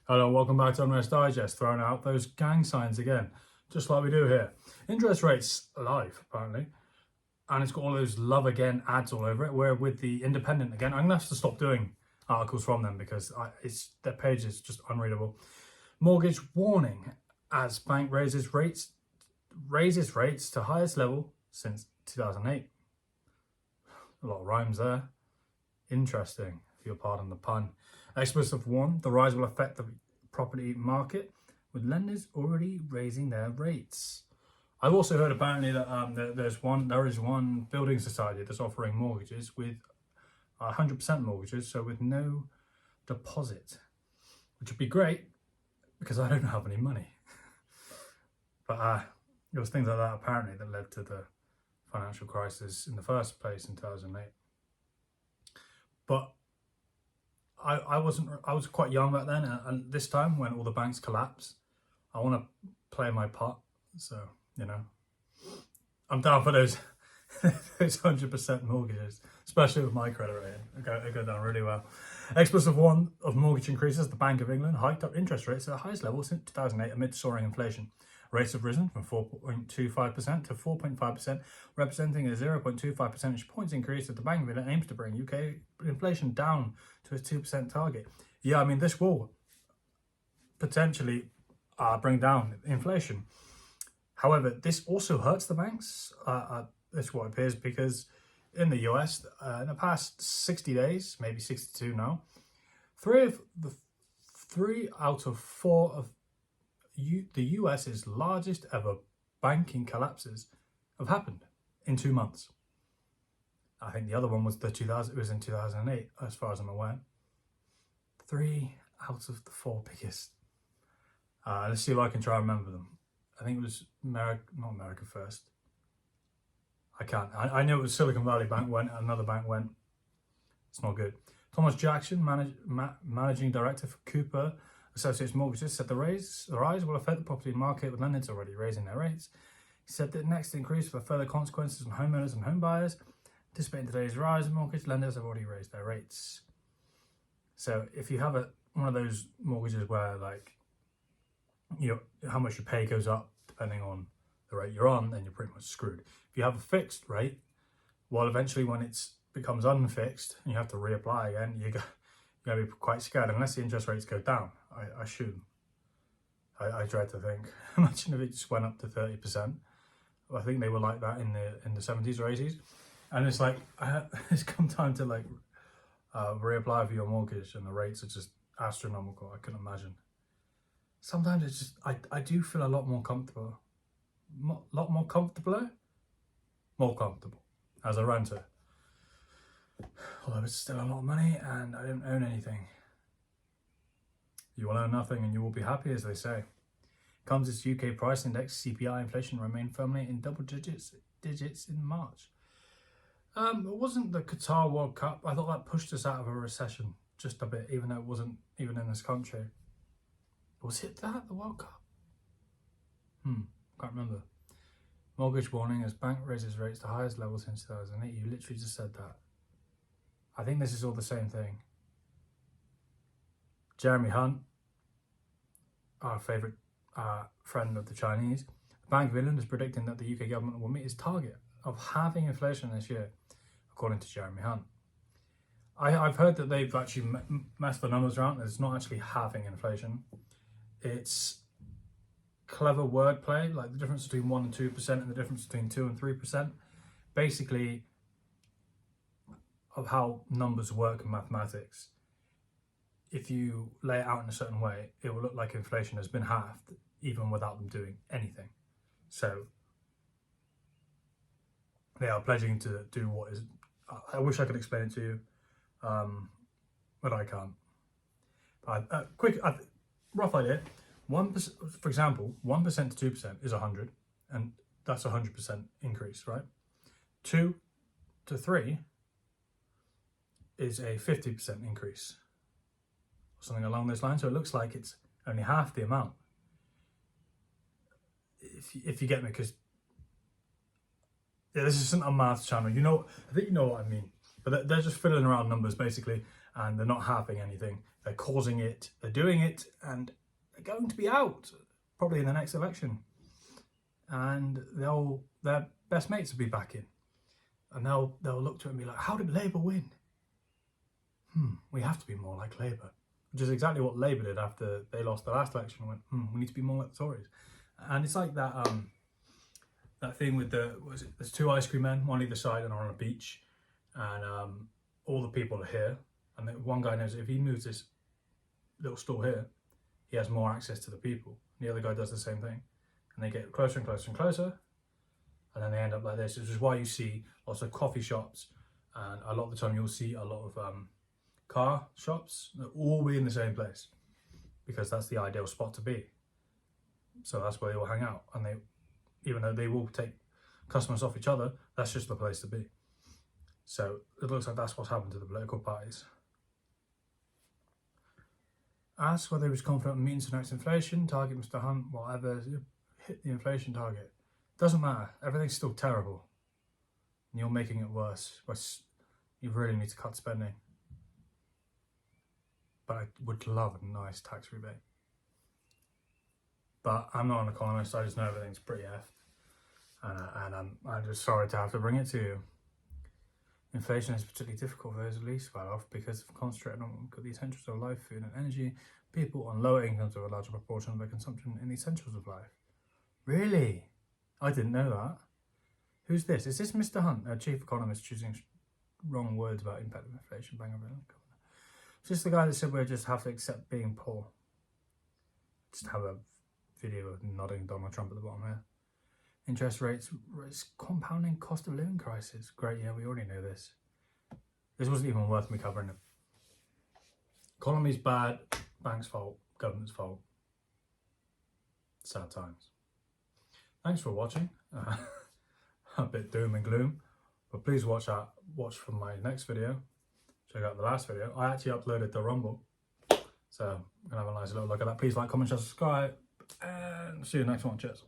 Hello, welcome back to Unrest Digest, throwing out those gang signs again, just like we do here. Interest rates live, apparently, and it's got all those love again ads all over it. We're with the Independent again. I'm gonna have to stop doing articles from them because their page is just unreadable. Mortgage warning as bank raises rates to highest level since 2008. A lot of rhymes there. Interesting, if you'll pardon the pun. Experts have warned the rise will affect the property market, with lenders already raising their rates. I've also heard apparently that there is one building society that's offering mortgages with 100% mortgages, so with no deposit, which would be great because I don't have any money. But it was things like that apparently that led to the financial crisis in the first place in 2008. But I was quite young back then, and this time when all the banks collapse, I want to play my part. So, I'm down for those 100% mortgages, especially with my credit rating. It go down really well. Experts have warned of mortgage increases. The Bank of England hiked up interest rates at the highest level since 2008 amid soaring inflation. Rates have risen from 4.25% to 4.5%, representing a 0.25 percentage points increase as the Bank of England aims to bring UK inflation down to its 2% target. Yeah, I mean, this will potentially bring down inflation. However, this also hurts the banks. That's what it appears, because in the US, in the past 60 days, maybe 62 now, three out of four of the US's largest ever banking collapses have happened in 2 months. I think the other one was it was in 2008, as far as I'm aware. 3 out of the 4 biggest. Let's see if I can try and remember them. I think it was not America First. I can't. I know it was Silicon Valley Bank went, another bank went. It's not good. Thomas Jackson, managing director for Cooper Associates Mortgages, said the rise will affect the property market, with lenders already raising their rates. He said that next increase will have further consequences on homeowners and home buyers. Anticipating today's rise in mortgage, lenders have already raised their rates. So if you have one of those mortgages where, like, how much you pay goes up depending on the rate you're on, then you're pretty much screwed. If you have a fixed rate, well, eventually when it becomes unfixed and you have to reapply again, you're going to be quite scared, unless the interest rates go down, I assume. I dread to think. Imagine if it just went up to 30%. I think they were like that in the 70s or 80s. And it's like, it's come time to reapply for your mortgage and the rates are just astronomical. I couldn't imagine. Sometimes it's just, I do feel a lot more comfortable. More comfortable as a renter. Although it's still a lot of money and I don't own anything. You will own nothing and you will be happy, as they say. Comes its UK price index, CPI inflation remained firmly in double digits in March. It wasn't the Qatar World Cup. I thought that pushed us out of a recession just a bit, even though it wasn't even in this country. Was it that, the World Cup? Can't remember. Mortgage warning as bank raises rates to highest level since 2008. You literally just said that. I think this is all the same thing. Jeremy Hunt, our favourite friend of the Chinese, the Bank of England is predicting that the UK government will meet its target of halving inflation this year, according to Jeremy Hunt. I've heard that they've actually messed the numbers around. It's not actually halving inflation. It's clever wordplay, like the difference between 1% and 2% and the difference between 2% and 3%. Basically, of how numbers work in mathematics. If you lay it out in a certain way, it will look like inflation has been halved, even without them doing anything. So they are pledging to do what is. I wish I could explain it to you, but I can't. Rough idea: 1%, for example, 1% to 2% is 100, and that's 100% increase, right? 2 to 3 is a 50% increase, something along those lines. So it looks like it's only half the amount, if you get me, because this isn't a math channel. I think you know what I mean. But they're just fiddling around numbers basically, and they're not halving anything. They're causing it, they're doing it, and they're going to be out probably in the next election. And their best mates will be back in. And they'll look to it and be like, how did Labour win? We have to be more like Labour. Which is exactly what Labour did after they lost the last election and went, we need to be more like the Tories. And it's like that that thing with there's two ice cream men, one either side, and are on a beach. And all the people are here. And one guy knows if he moves this little stool here, he has more access to the people. And the other guy does the same thing. And they get closer and closer and closer. And then they end up like this, which is why you see lots of coffee shops, and a lot of the time you'll see a lot of car shops that all be in the same place, because that's the ideal spot to be. So that's where they all hang out, and even though they will take customers off each other, that's just the place to be. So it looks like that's what's happened to the political parties. Asked whether he was confident in meeting tonight's inflation target, Mr. Hunt, whatever, hit the inflation target. Doesn't matter, everything's still terrible. And you're making it worse. You really need to cut spending. But I would love a nice tax rebate. But I'm not an economist, I just know everything's pretty effed. And I'm just sorry to have to bring it to you. Inflation is particularly difficult for those least well off because of concentrating on the essentials of life, food and energy. People on lower incomes have a larger proportion of their consumption in the essentials of life. Really? I didn't know that. Who's this? Is this Mr. Hunt, a chief economist, choosing wrong words about impact of inflation? Bang over. Is this the guy that said we just have to accept being poor? Just have a video of nodding Donald Trump at the bottom here. Interest rates, compounding cost of living crisis. Great, yeah, we already know this. This wasn't even worth me covering it. Economy's bad, bank's fault, government's fault. Sad times. Thanks for watching. A bit doom and gloom, but please watch for my next video. Check out the last video. I actually uploaded the Rumble, so I'm gonna have a nice little look at that. Please like, comment, share, subscribe, and see you in the next one. Cheers.